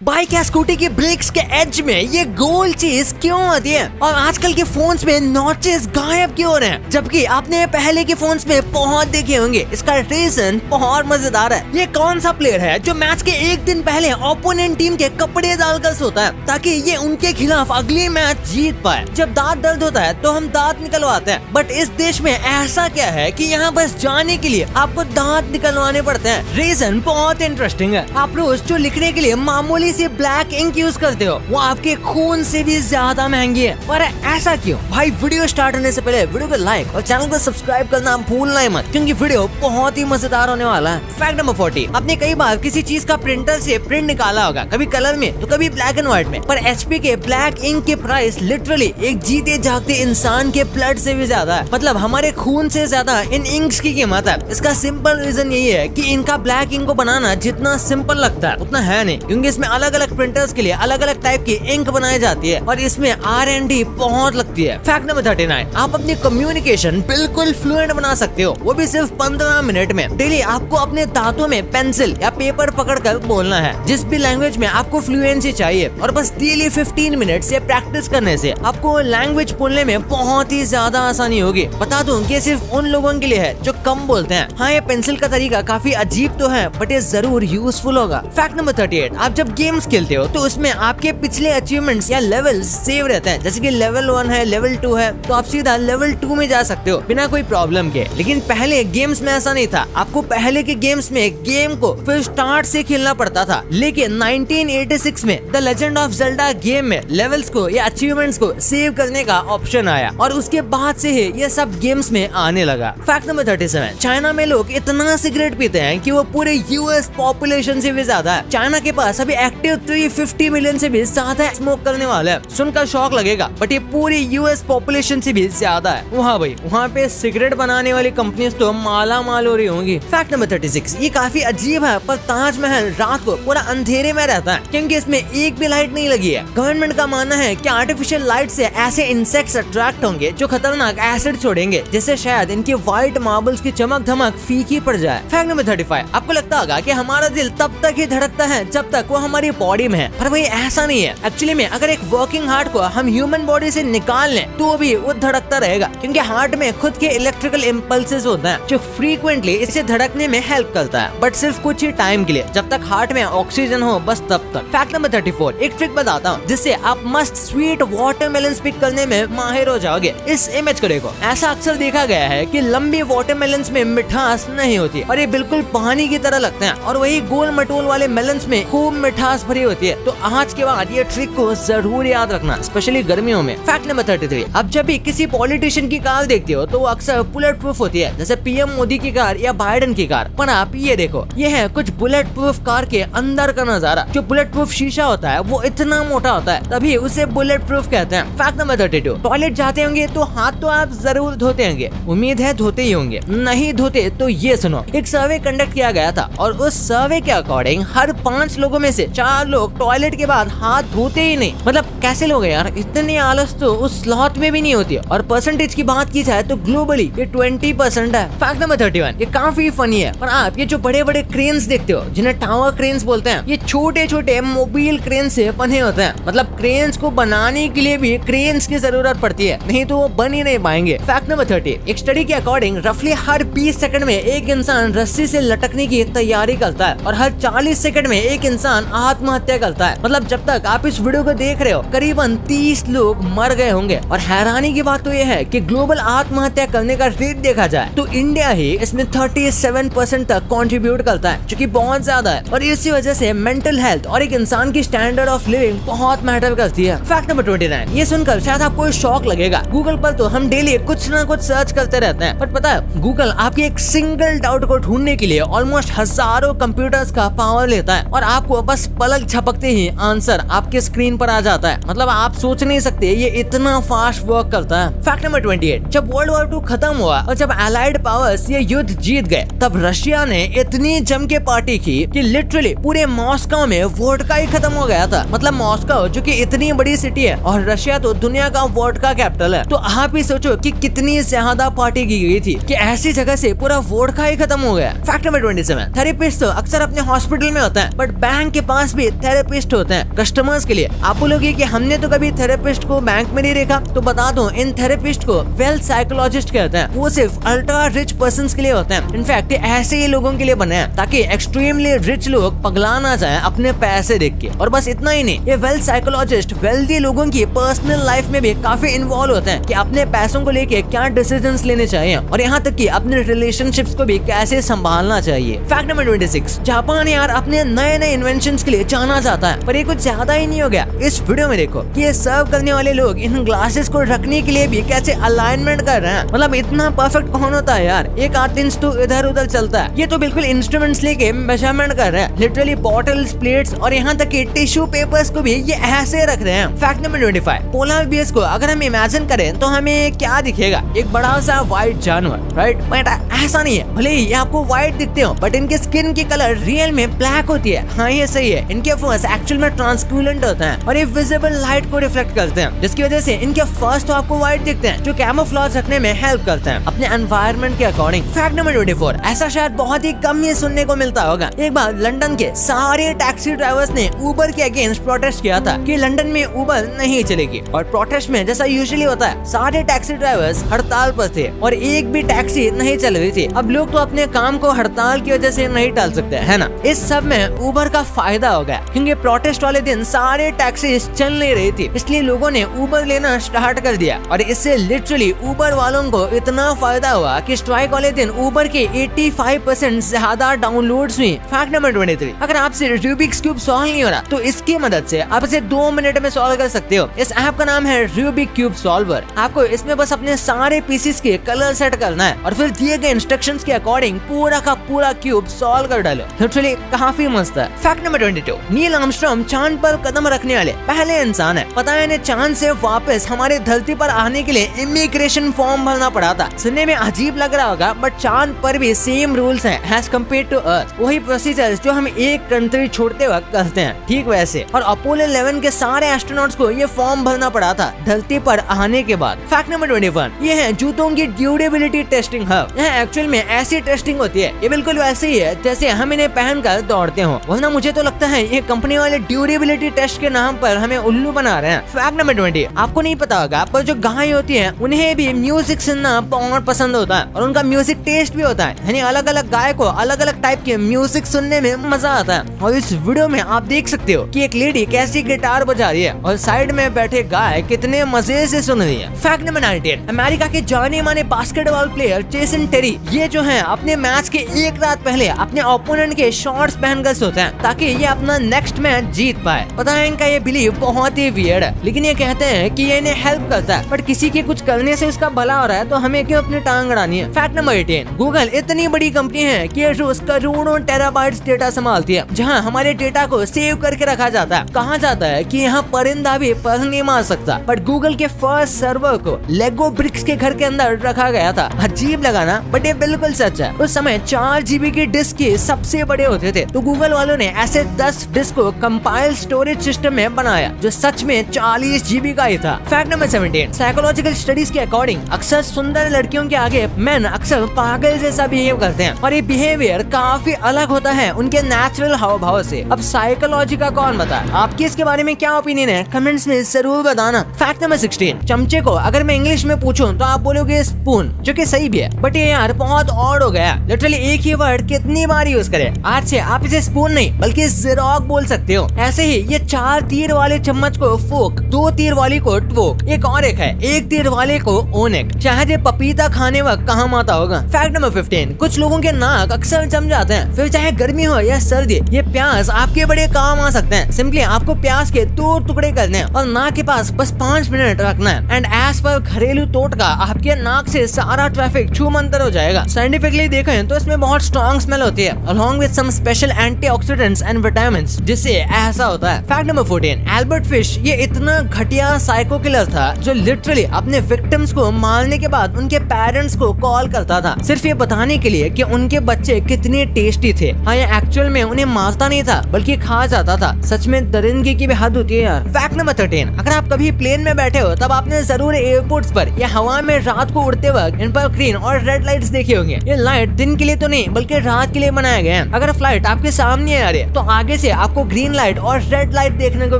Bike या scooty की breaks के एज में ये गोल चीज क्यों आती है और आजकल के फोन्स में नॉचेस गायब क्यों हो रहे हैं, जबकि आपने पहले के फोन्स में बहुत देखे होंगे। इसका रीजन बहुत मजेदार है। ये कौन सा प्लेयर है जो मैच के एक दिन पहले ओपोनेंट टीम के कपड़े डालकर सोता है ताकि ये उनके खिलाफ अगली मैच जीत पाए। जब दांत दर्द होता है तो हम दांत निकलवाते हैं, बट इस देश में ऐसा क्या है कि यहाँ बस जाने के लिए आपको दांत निकलवाने पड़ते हैं। रीजन बहुत इंटरेस्टिंग है। आप रोज जो लिखने के लिए मामूली से ब्लैक इंक यूज करते हो वो आपके खून से भी ज्यादा महंगी है। पर ऐसा क्यों? भाई वीडियो स्टार्ट होने से पहले वीडियो को लाइक और चैनल को सब्सक्राइब करना भूलना ही मत, क्योंकि वीडियो बहुत ही मजेदार होने वाला है। Fact number 40। आपने कई बार किसी चीज का प्रिंटर से प्रिंट निकाला होगा, कभी कलर में तो कभी ब्लैक एंड व्हाइट में, पर एचपी के ब्लैक इंक के प्राइस लिटरली एक जीते जागते इंसान के ब्लड से भी ज्यादा है। मतलब हमारे खून से ज्यादा इन इंक्स की कीमत है। इसका सिंपल रीजन यही है कि इनका ब्लैक इंक को बनाना जितना सिंपल लगता है उतना है नहीं, क्योंकि इसमें अलग अलग प्रिंटर्स के लिए अलग अलग टाइप की इंक बनाई जाती है और इसमें R&D बहुत लगती है। Fact number 39। आप अपनी कम्युनिकेशन बिल्कुल फ्लुएंट बना सकते हो, वो भी सिर्फ 15 मिनट में। डेली आपको अपने दांतों में पेंसिल या पेपर पकड़कर बोलना है जिस भी लैंग्वेज में आपको फ्लुएंसी चाहिए, और बस डेली 15 मिनट से प्रैक्टिस करने से आपको लैंग्वेज बोलने में बहुत ही ज्यादा आसानी होगी। बता दूं कि सिर्फ उन लोगों के लिए है जो कम बोलते हैं। हाँ, ये पेंसिल का तरीका काफी अजीब तो है, बट ये जरूर यूजफुल होगा। Fact number 38। आप जब गेम्स खेलते हो तो उसमें आपके पिछले अचीवमेंट्स या लेवल्स सेव रहते हैं। जैसे कि लेवल 1 है, लेवल 2 है, तो आप सीधा लेवल 2 में जा सकते हो बिना कोई प्रॉब्लम के। लेकिन पहले गेम्स में ऐसा नहीं था। आपको पहले के गेम्स में गेम को फिर स्टार्ट से खेलना पड़ता था। लेकिन 1986 में the legend of Zelda game में लेवल्स को या अचीवमेंट्स को सेव करने का ऑप्शन आया और उसके बाद से ही ये सब गेम्स में आने लगा। Fact number 37। चाइना में लोग इतना सिगरेट पीते हैं कि वो पूरे यूएस पॉपुलेशन से भी ज्यादा है। चाइना के पास अभी एक्टिव 350 मिलियन से भी ज्यादा स्मोक करने वाले हैं। सुनकर शौक लगेगा, बट ये पूरी यूएस पॉपुलेशन से भी ज्यादा है। वहाँ पे सिगरेट बनाने वाली कंपनीज तो माला माल हो रही होंगी। Fact number 36। ये काफी अजीब है, पर ताजमहल रात को पूरा अंधेरे में रहता है क्योंकि इसमें एक भी लाइट नहीं लगी है। गवर्नमेंट का मानना है कि आर्टिफिशियल लाइट से ऐसे इंसेक्ट्स अट्रैक्ट होंगे जो खतरनाक एसिड छोड़ेंगे, जिससे शायद इनकी व्हाइट मार्बल्स की चमक धमक फीकी पड़ जाए। Fact number 35। आपको लगता होगा कि हमारा दिल तब तक ही धड़कता है जब तक वो हमारी बॉडी में है, पर भाई ऐसा नहीं है। एक्चुअली में अगर एक वर्किंग हार्ट को हम ह्यूमन बॉडी से निकाल लें तो भी वो धड़कता रहेगा, क्योंकि हार्ट में खुद के इलेक्ट्रिकल इम्पल्सेस होते हैं जो फ्रीक्वेंटली इसे धड़कने में हेल्प करता है, बट सिर्फ कुछ ही टाइम के लिए, जब तक हार्ट में ऑक्सीजन हो बस तब तक। Fact number 34। एक ट्रिक बताता हूँ जिससे आप मस्त स्वीट वाटरमेलन पिक करने में माहिर हो जाओगे। इस इमेज को देखो। ऐसा अक्सर देखा गया है कि लंबी वाटरमेलन्स में मिठास नहीं होती और ये बिल्कुल पानी की तरह लगते हैं, और वही गोल मटोल वाले मेलन्स में खूब मिठास भरी होती है। तो आज के बाद ये ट्रिक को जरूर याद रखना, स्पेशली गर्मियों में। Fact number 33। अब जब भी किसी पॉलिटिशियन की कार देखते हो तो वो अक्सर बुलेट प्रूफ होती है, जैसे पीएम मोदी की कार या बाइडेन की कार। पर आप ये देखो, ये है कुछ बुलेट प्रूफ कार के अंदर का नजारा। जो बुलेट प्रूफ शीशा होता है वो इतना मोटा होता है, तभी उसे बुलेट प्रूफ कहते हैं। Fact number 32। टॉयलेट जाते होंगे तो हाथ तो आप जरूर धोते होंगे, उम्मीद है धोते ही होंगे। नहीं धोते तो ये सुनो, एक सर्वे कंडक्ट किया गया था और उस सर्वे के अकॉर्डिंग हर 5 लोगों में से 4 लोग टॉयलेट के बाद हाथ धोते ही नहीं। मतलब कैसे लोग हैं यार, इतनी आलस तो उस स्लॉट में भी नहीं होती है। और परसेंटेज की बात की जाए तो ग्लोबली ये 20% है। Fact number 31। ये काफी फनी है, पर आप ये जो बड़े बड़े क्रेन्स देखते हो जिन्हें टावर क्रेन्स बोलते हैं, ये छोटे छोटे मोबाइल क्रेन से बने होते हैं। मतलब क्रेन्स को बनाने के लिए भी क्रेन्स की जरूरत पड़ती है, नहीं तो वो बन ही नहीं पाएंगे। Fact number 30। एक स्टडी के अकॉर्डिंग रफली हर 20 सेकंड में एक इंसान रस्सी से लटकने की तैयारी करता है और हर 40 सेकंड में एक इंसान आत्महत्या करता है। मतलब जब तक आप इस वीडियो को देख रहे हो करीबन 30 लोग मर गए होंगे। और हैरानी की बात तो यह है कि ग्लोबल आत्महत्या करने का रेट देखा जाए तो इंडिया ही इसमें 37% तक कंट्रीब्यूट करता है, जो कि बहुत ज्यादा है। और इसी वजह से मेंटल हेल्थ और एक इंसान की स्टैंडर्ड ऑफ लिविंग बहुत मैटर करती है। Fact number 29। ये सुनकर शायद आपको शौक लगेगा। गूगल पर तो हम डेली कुछ ना कुछ सर्च करते रहते हैं, पर पता है गूगल आपके एक सिंगल डाउट को ढूंढने के लिए ऑलमोस्ट हजारों कंप्यूटर्स का पावर लेता है और आपको बस पलक झपकते ही आंसर आपके स्क्रीन पर आ जाता है। मतलब आप सोच नहीं सकते ये इतना फास्ट वर्क करता है। Fact number 28। जब वर्ल्ड वॉर 2 खत्म हुआ और जब अलाइड पावर्स ये युद्ध जीत गए, तब रशिया ने इतनी जम के पार्टी की कि लिटरली पूरे मॉस्को में वोडका ही खत्म हो गया था। मतलब मॉस्को जो कि इतनी बड़ी सिटी है और रशिया तो दुनिया का वोडका कैपिटल है, तो आप ही सोचो कि कितनी ज्यादा पार्टी की गई थी कि ऐसी जगह से पूरा वोडका ही खत्म हो गया। Fact number 27। थेरेपिस्ट तो अक्सर अपने हॉस्पिटल में होता है, बट बैंक के पास पास भी थेरेपिस्ट होते हैं कस्टमर्स के लिए। आप बोलोगे कि हमने तो कभी थेरेपिस्ट को बैंक में नहीं देखा, तो बता दूं इन थेरेपिस्ट को वेल्थ साइकोलॉजिस्ट कहते हैं। वो सिर्फ अल्ट्रा रिच पर्संस के लिए होते हैं। इनफैक्ट ऐसे ही लोगों के लिए बने हैं ताकि एक्सट्रीमली रिच लोग पगला ना जाए अपने पैसे देख के। और बस इतना ही नहीं, ये वेल्थ साइकोलॉजिस्ट वेल्दी लोगों की पर्सनल लाइफ में भी काफी इन्वॉल्व होते हैं कि अपने पैसों को लेके क्या डिसीजंस लेने चाहिए और यहाँ तक कि अपने रिलेशनशिप्स को भी कैसे संभालना चाहिए। फैक्ट नंबर 26, जापान यार अपने नए नए इन्वेंशंस के लिए जाना जाता है, पर ये कुछ ज्यादा ही नहीं हो गया। इस वीडियो में देखो कि ये सर्व करने वाले लोग इन ग्लासेस को रखने के लिए भी कैसे अलाइनमेंट कर रहे हैं। मतलब इतना परफेक्ट कौन होता है यार। एक आध इंच तो इधर उधर चलता है, ये तो बिल्कुल इंस्ट्रूमेंट्स लेके मेजरमेंट कर रहे हैं। लिटरली बॉटल्स, प्लेट्स और यहाँ तक कि टिश्यू पेपर्स को भी ये ऐसे रख रहे हैं। फैक्ट नंबर 25, पोलर बियर्स को अगर हम इमेजिन करें तो हमें क्या दिखेगा? एक बड़ा सा व्हाइट जानवर, राइट? बट ऐसा नहीं है, भले ही ये आपको व्हाइट दिखते हो बट इनके स्किन की कलर रियल में ब्लैक होती है। हाँ ये सही है, इनके फर्स एक्चुअल में ट्रांसपेरेंट होते हैं और ये विजिबल लाइट को रिफ्लेक्ट करते हैं, जिसकी वजह से इनके फर्स तो आपको व्हाइट दिखते हैं, जो कैमोफ्लेज रखने में हेल्प करते हैं अपने एनवायरनमेंट के अकॉर्डिंग। फैक्ट नंबर 24, ऐसा शायद बहुत ही कम ही सुनने को मिलता होगा। एक बार लंदन के सारे टैक्सी ड्राइवर्स ने उबर के अगेंस्ट प्रोटेस्ट किया था कि लंदन में उबर नहीं चलेगी। और प्रोटेस्ट में जैसा यूजुअली होता है, सारे टैक्सी ड्राइवर्स हड़ताल पर थे और एक भी टैक्सी नहीं चल रही थी। अब लोग तो अपने काम को हड़ताल की वजह से नहीं टाल सकते, है ना? इस सब में उबर का फायदा हो गया, क्योंकि प्रोटेस्ट वाले दिन सारे टैक्सी चल नहीं रही थी, इसलिए लोगों ने उबर लेना स्टार्ट कर दिया और इससे लिटरली उबर वालों को इतना फायदा हुआ कि स्ट्राइक वाले दिन उबर के 85% ज्यादा डाउनलोड्स हुई। फैक्ट नंबर 23, अगर आपसे रूबिक्स क्यूब सॉल्व नहीं हो रहा तो इसकी मदद से आप इसे 2 मिनट में सॉल्व कर सकते हो। इस ऐप का नाम है रूबिक क्यूब सॉल्वर। आपको इसमें बस अपने सारे पीसेस के कलर सेट करना है और फिर दिए गए इंस्ट्रक्शंस के अकॉर्डिंग पूरा का पूरा क्यूब सॉल्व कर डालो। लिटरली काफी मस्त है। फैक्ट नंबर 22, नील आर्मस्ट्रांग चांद पर कदम रखने वाले पहले इंसान है। पता है इन्हें चांद से वापस हमारे धरती पर आने के लिए इमिग्रेशन फॉर्म भरना पड़ा था। सुनने में अजीब लग रहा होगा बट चांद पर भी सेम रूल्स हैं एज कम्पेयर टू अर्थ। वही प्रोसीजर जो हम एक कंट्री छोड़ते वक्त करते हैं, ठीक वैसे। और अपोलो 11 के सारे एस्ट्रोनॉट्स को ये फॉर्म भरना पड़ा था धरती पर आने के बाद। फैक्ट नंबर 21, ये है जूतों की ड्यूरेबिलिटी टेस्टिंग हब। यह एक्चुअल में ऐसी टेस्टिंग होती है, ये बिल्कुल वैसे ही है जैसे हम इन्हें पहनकर दौड़ते हो। वरना मुझे तो लगता है ये कंपनी वाले ड्यूरेबिलिटी टेस्ट के नाम पर हमें उल्लू बना रहे हैं। फैक्ट नंबर 20, आपको नहीं पता होगा पर जो गाय होती है उन्हें भी म्यूजिक सुनना बहुत पसंद होता है और उनका म्यूजिक टेस्ट भी होता है, यानी अलग अलग गाय को अलग अलग टाइप के म्यूजिक सुनने में मजा आता है। और इस वीडियो में आप देख सकते हो कि एक लेडी कैसी गिटार बजा रही है और साइड में बैठे गाय कितने मजे से सुन रही है। फैक्ट नंबर 19, अमेरिका के जाने माने बास्केटबॉल प्लेयर जेसन टेरी, ये जो है अपने मैच के एक रात पहले अपने ओपोनेंट के शॉर्ट्स पहनकर सोते हैं ताकि ये अपना नेक्स्ट मैच जीत पाए। पता है इनका ये बिलीव बहुत ही वियर्ड है, लेकिन ये कहते हैं कि ये इन्हें हेल्प करता है, बट किसी के कुछ करने से उसका भला हो रहा है तो हमें क्यों अपनी टांग अड़ानी है। फैक्ट नंबर 18, गूगल इतनी बड़ी कंपनी है कि ये रोज करोड़ों टेराबाइट्स डेटा संभालती है, जहां हमारे डेटा को सेव करके रखा जाता है। कहा जाता है कि यहाँ परिंदा भी पर नहीं मार सकता, बट गूगल के फर्स्ट सर्वर को लेगो ब्रिक्स के घर के अंदर रखा गया था। अजीब लगा ना, बट ये बिल्कुल सच है। उस समय 4 GB की डिस्क के सबसे बड़े होते थे, तो गूगल वालों ने ऐसे 10 डिस्क को कंपाइल स्टोरेज सिस्टम में बनाया जो सच में 40 GB का ही था। फैक्ट नंबर 17, साइकोलॉजिकल स्टडीज के अकॉर्डिंग अक्सर सुंदर लड़कियों के आगे मेन अक्सर पागल जैसा बिहेव करते हैं और ये बिहेवियर काफी अलग होता है उनके नेचुरल हाव भाव से। अब साइकोलॉजी का कौन बताए, आपकी इसके बारे में क्या ओपिनियन है कमेंट्स में जरूर बताना। फैक्ट नंबर 16, चमचे को अगर मैं इंग्लिश में पूछूं तो आप बोलोगे स्पून, जो कि सही भी है, बट ये यार बहुत ऑड हो गया। लिटरली एक ही वर्ड कितनी बार यूज करें। आज से आप इसे स्पून नहीं बल्कि ज़िरोक बोल सकते हो। ऐसे ही ये 4 तीर वाले चम्मच को फोक, 2 तीर वाली को ट्वोक, एक और एक है 1 तीर वाले को ओनेक। चाहे पपीता खाने वक्त काम आता होगा। फैक्ट नंबर 15, कुछ लोगों के नाक अक्सर जम जाते हैं, फिर चाहे गर्मी हो या सर्दी। ये प्याज आपके बड़े काम आ सकते हैं। सिंपली आपको प्याज के 2 टुकड़े करने हैं और नाक के पास बस 5 मिनट रखना है एंड एज पर घरेलू टोटका आपके नाक से सारा ट्रैफिक छूमंतर हो जाएगा। साइंटिफिकली देखें तो इसमें बहुत स्ट्रॉन्ग स्मेल होती है along with some special antioxidants and vitamins, जिससे ऐसा होता है। फैक्ट नंबर 14, एल्बर्ट फिश ये इतना घटिया साइको किलर था जो लिटरली अपने विक्टिम्स को मारने के बाद उनके पेरेंट्स को कॉल करता था, सिर्फ ये बताने के लिए कि उनके बच्चे कितने टेस्टी थे। हाँ, ये एक्चुअल में उन्हें मारता नहीं था बल्कि खा जाता था। सच में दरिंदगी की भी हद होती है यार। फैक्ट नंबर 13, अगर आप कभी प्लेन में बैठे हो तब आपने जरूर एयरपोर्ट्स पर या हवा में रात को उड़ते वक्त इन पर ग्रीन और रेड लाइट्स देखे होंगे। ये लाइट दिन के लिए तो नहीं बल्कि रात के लिए बनाए गए हैं। अगर फ्लाइट आपके सामने आ रही है तो आगे से आपको ग्रीन लाइट और रेड लाइट देखने को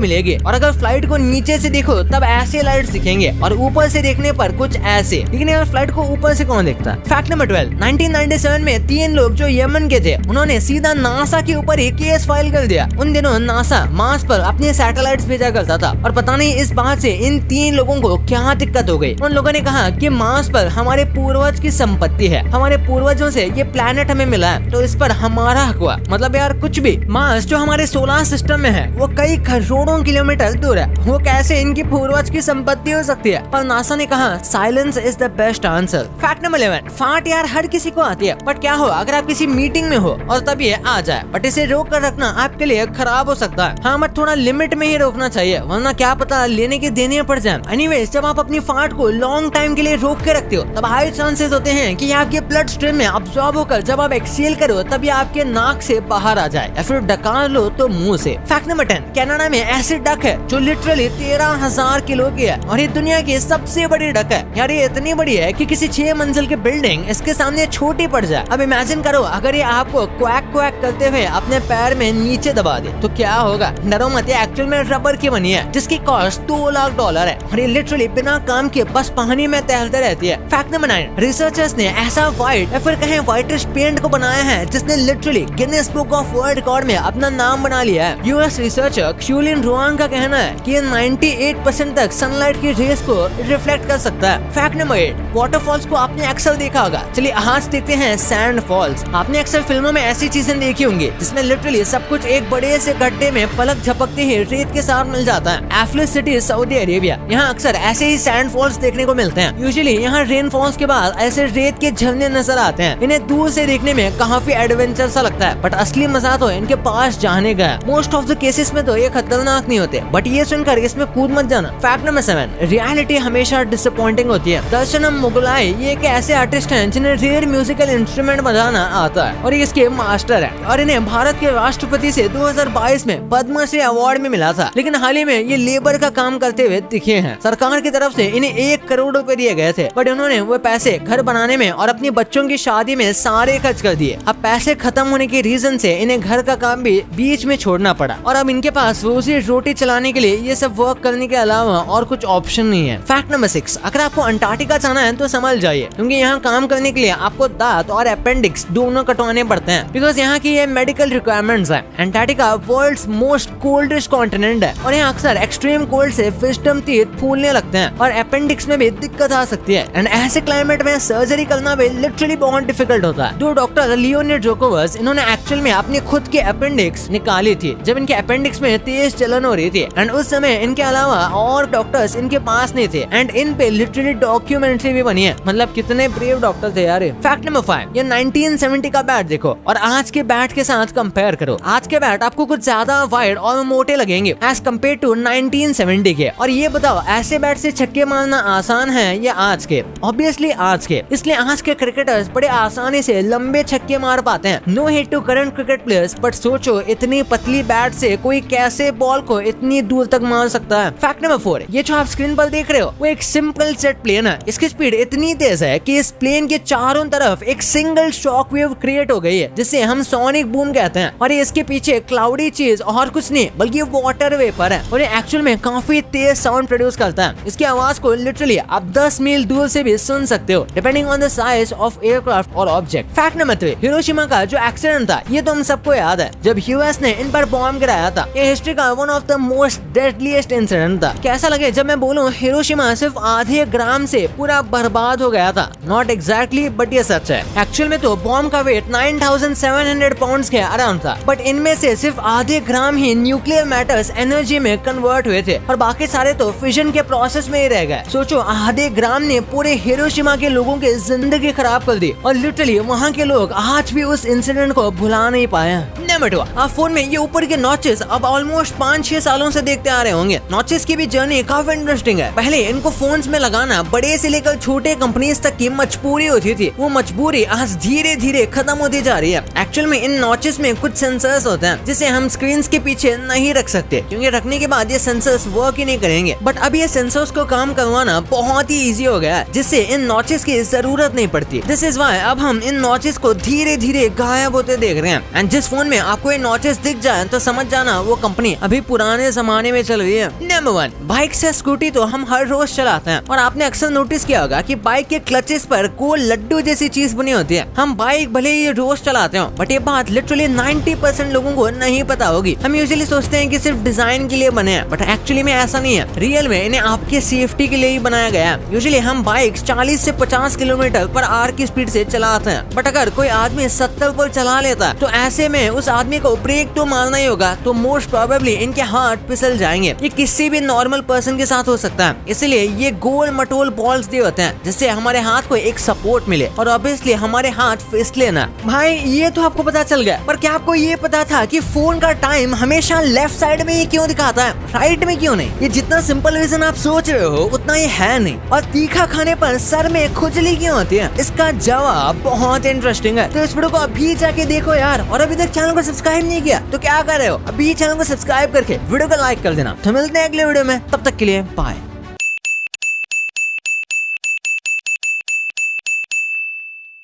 मिलेगी, और अगर फ्लाइट को नीचे से देखो तब ऐसे लाइट्स दिखेंगे, और ऊपर से देखने पर कुछ ऐसे। लेकिन यार फ्लाइट को ऊपर से कौन देखता है? फैक्ट नंबर 12, 1997 में 3 लोग जो यमन के थे, उन्होंने सीधा नासा के ऊपर ही केस फाइल कर दिया। उन दिनों नासा मार्स पर अपने सैटेलाइट्स भेजा करता था, और पता नहीं इस बात से इन 3 लोगों को क्या दिक्कत हो गई। उन लोगों ने कहा कि मार्स पर हमारे पूर्वज की संपत्ति है, हमारे पूर्वजों से ये प्लेनेट हमें मिला है, तो इस पर हमारा हक हुआ। मतलब यार कुछ भी। मार्स जो हमारे सोलर सिस्टम में है वो कई करोड़ों किलोमीटर दूर है, वो कैसे इनकी पूर्वज की संपत्ति हो सकती है? पर नासा ने कहा silence is the best answer. Fact number 11, फाट यार हर किसी को आती है, बट क्या हो अगर आप किसी मीटिंग में हो और तब ये आ जाए, बट इसे रोक कर रखना आपके लिए खराब हो सकता है। हाँ बट थोड़ा लिमिट में ही रोकना चाहिए, वरना क्या पता लेने के देने पड़ जाए। एनीवेज, जब आप अपनी फाट को लॉन्ग टाइम के लिए रोक के रखते हो तब हाई चांसेस होते हैं कि आपके ब्लड स्ट्रीम में अब्सॉर्ब होकर जब आप एक्सेल करो तब ये आपके नाक से बाहर आ जाए, या फिर डकार लो तो मुंह से। फैक्ट नंबर 10, कनाडा में ऐसी डक है जो लिटरली 13,000 किलो की है, और ये दुनिया की सबसे बड़ी डक है। यार ये इतनी बड़ी है कि किसी 6 मंजिल की बिल्डिंग इसके सामने छोटी पड़ जाए। अब इमेजिन करो अगर ये आपको क्वैक क्वैक करते हुए अपने पैर में नीचे दबा दे तो क्या होगा? डरो मत, ये एक्चुअल में रबर की बनी है जिसकी कॉस्ट $2 लाख है, और ये लिटरली बिना काम के बस पानी में तैरते रहती है। फैक्ट नंबर 9, रिसर्चर्स ने ऐसा व्हाइट या फिर कहें व्हाइटिश पेंट को बनाया है जिसने literally Guinness book of world record में अपना नाम बना लिया है। यूएस रिसर्चर क्यूलिन रुआंग का कहना है कि ये 98% तक सनलाइट की रेस को रिफ्लेक्ट कर सकता है। फैक्ट नंबर 8, वाटरफॉल्स को आपने अक्सर देखा होगा। चलिए आज देखते हैं सैंड फॉल्स। आपने अक्सर फिल्मों में ऐसी चीजें देखी होंगी जिसमें लिटरली सब कुछ एक बड़े से गड्ढे में पलक झपकते ही रेत के साथ मिल जाता है। एफ्लिस सिटी सऊदी अरेबिया, यहाँ अक्सर ऐसे ही सैंड फॉल्स देखने को मिलते हैं। यूजुअली यहाँ रेन फॉल्स के बाद ऐसे रेत के झरने नजर आते हैं। इन्हें दूर से देखने में काफी एडवेंचर सा लगता है, बट असली मजा तो इनके पास जाने का है। मोस्ट ऑफ द केसेस में तो ये खतरनाक नहीं होते, बट ये सुनकर इसमें कूद मत जाना। फैक्ट नंबर 7, रियलिटी हमेशा डिसअपॉइंटिंग होती है। दर्शनम मुगलाई ये एक ऐसे आर्टिस्ट हैं जिन्हें रेयर म्यूजिकल इंस्ट्रूमेंट बजाना आता है, और ये इसके मास्टर है, और इन्हें भारत के राष्ट्रपति से 2022 में पद्मश्री अवार्ड में मिला था। लेकिन हाल ही में ये लेबर का काम करते हुए दिखे हैं। सरकार की तरफ से इन्हें 1 करोड़ रुपए दिए गए थे, बट उन्होंने वो पैसे घर बनाने में और अपनी बच्चों की शादी में सारे खर्च कर दिए। अब पैसे खत्म होने के रीजन से इन्हें घर का काम भी बीच में छोड़ना पड़ा, और अब इनके पास रोजी रोटी चलाने के लिए ये सब वर्क करने के अलावा और कुछ ऑप्शन नहीं है। फैक्ट नंबर 6, अगर आपको अंटार्कटिका जाना है तो संभल जाइए, क्योंकि यहाँ काम करने के लिए आपको दांत और अपेंडिक्स दोनों कटवाने पड़ते हैं, बिकॉज यहाँ की ये मेडिकल रिक्वायरमेंट्स है। Antarctica world's most coldest continent है, और यहाँ अक्सर एक्सट्रीम कोल्ड से विजडम टीथ फूलने लगते हैं और अपेंडिक्स में भी दिक्कत आ सकती है। एंड ऐसे क्लाइमेट में सर्जरी करना भी लिटरली बहुत डिफिकल्ट होता है। जो डॉक्टर लियोनिड जोकोविच, इन्होंने एक्चुअल में अपनी खुद की अपेंडिक्स निकाली थी जब इनके अपेंडिक्स में तेज जलन हो रही थी, एंड उस समय इनके अलावा और डॉक्टर्स इनके पास नहीं थे, एंड इन पे लिटरली डॉक्यूमेंट्री भी बनी है। मतलब कितने ब्रेव डॉक्टर थे यार। फैक्ट नंबर 5, ये 1970 का बैट देखो और आज के बैट के साथ कंपेयर करो। आज के बैट आपको कुछ ज्यादा वाइड और मोटे लगेंगे एज कम्पेयर टू 1970 के। और ये बताओ ऐसे बैट से छक्के मारना आसान है या आज के? ऑब्वियसली आज के। इसलिए आज के क्रिकेटर्स बड़े आसानी से लंबे छक्के मार पाते हैं। No hate to current cricket players, but सोचो इतनी पतली बैट से कोई कैसे बॉल को इतनी दूर तक मार सकता है। फैक्ट नंबर 4, ये जो आप स्क्रीन पर देख रहे हो वो एक सिंपल जेट प्लेन है। इसकी स्पीड इतनी तेज है कि इस प्लेन के चारों तरफ एक सिंगल शॉक वेव क्रिएट हो गई है जिसे हम सोनिक बूम कहते हैं, और ये इसके पीछे क्लाउडी चीज और कुछ नहीं बल्कि वाटर वेपर है, और ये एक्चुअल में काफी तेज साउंड प्रोड्यूस करता है। इसकी आवाज को लिटरली आप 10 मील दूर से भी सुन सकते हो, depending on the size of aircraft और ऑब्जेक्ट। फैक्ट नंबर 3, हिरोशिमा का जो एक्सीडेंट था ये तो हम सबको याद है, जब यूएस ने इन पर बॉम्ब गिराया था। ये हिस्ट्री का one of the most deadliest incident था। कैसा लगे जब मैं बोलूं हिरोशिमा सिर्फ आधे ग्राम से पूरा बर्बाद हो गया था? नॉट एग्जैक्टली, बट ये सच है। एक्चुअल में तो बॉम्ब का वेट 9700 पाउंड के अराउंड था, बट इनमें से सिर्फ आधे ग्राम ही न्यूक्लियर मैटर्स एनर्जी में कन्वर्ट हुए थे, और बाकी सारे तो फिजन के प्रोसेस में ही रह गए। सोचो आधे ग्राम ने पूरे हिरोशिमा के लोगों की जिंदगी खराब कर दी, और लिटरली वहाँ के लोग आज भी उस इंसिडेंट को भुला नहीं पाए। नंबर 2, आप फोन में ये ऊपर के नॉचेस अब ऑलमोस्ट 5-6 सालों से देखते आ रहे होंगे। नॉचेस की भी जर्नी काफी इंटरेस्टिंग है। पहले इनको फोन्स में लगाना बड़े से लेकर छोटे कंपनीज तक की मजबूरी होती थी, वो मजबूरी आज धीरे धीरे खत्म होती जा रही है। एक्चुअल में इन नॉचेस में कुछ सेंसर्स होते हैं जिसे हम स्क्रीन के पीछे नहीं रख सकते, क्योंकि रखने के बाद ये सेंसर्स वर्क ही नहीं करेंगे। बट अब ये सेंसर्स को काम करवाना बहुत ही इजी हो गया है, जिससे इन नॉचेस की जरूरत नहीं पड़ती। दिस इज व्हाई अब हम इन नॉचेस को धीरे धीरे गायब होते देख रहे हैं। एंड जिस फोन में आपको ये नॉचेस नोटिस दिख जाए तो समझ जाना वो कंपनी अभी पुराने जमाने में चल रही है। नंबर 1, बाइक से स्कूटी तो हम हर रोज चलाते हैं और आपने अक्सर नोटिस किया होगा कि बाइक के क्लचेस पर गोल लड्डू जैसी चीज बनी होती है। हम बाइक भले ही रोज चलाते हो बट ये बात लिटरली 90% लोगों को नहीं पता होगी। हम यूजुअली सोचते हैं कि सिर्फ डिजाइन के लिए बने हैं बट एक्चुअली में ऐसा नहीं है। रियल में इन्हें आपके सेफ्टी के लिए ही बनाया गया है। यूजुअली हम बाइक 40 से 50 किलोमीटर पर आवर की स्पीड से चलाते हैं बट अगर कोई आदमी 70 पर चला लेता है तो ऐसे में उस आदमी को ब्रेक तो मारना ही होगा, तो मोस्ट प्रोबेबली इनके हाथ फिसल जाएंगे। ये किसी भी नॉर्मल पर्सन के साथ हो सकता है, इसलिए ये गोल मटोल बॉल्स दिए होते हैं जिससे हमारे हाथ को एक सपोर्ट मिले और ऑब्वियसली हमारे हाथ फिसले ना। भाई ये तो आपको पता चल गया, पर क्या आपको ये पता था कि फोन का टाइम हमेशा लेफ्ट साइड में ही क्यों दिखाता है, राइट में क्यों नहीं? ये जितना सिंपल रीजन आप सोच रहे हो उतना ये है नहीं। और तीखा खाने पर सर में खुजली क्यों होती है, इसका जवाब बहुत इंटरेस्टिंग है। तो इस वीडियो को अभी जाके देखो यार, और अभी तक चैनल को सब्सक्राइब नहीं किया तो क्या कर रहे हो, अभी चैनल को सब्सक्राइब करके वीडियो को लाइक कर देना। तो मिलते हैं अगले वीडियो में, तब तक के लिए बाय।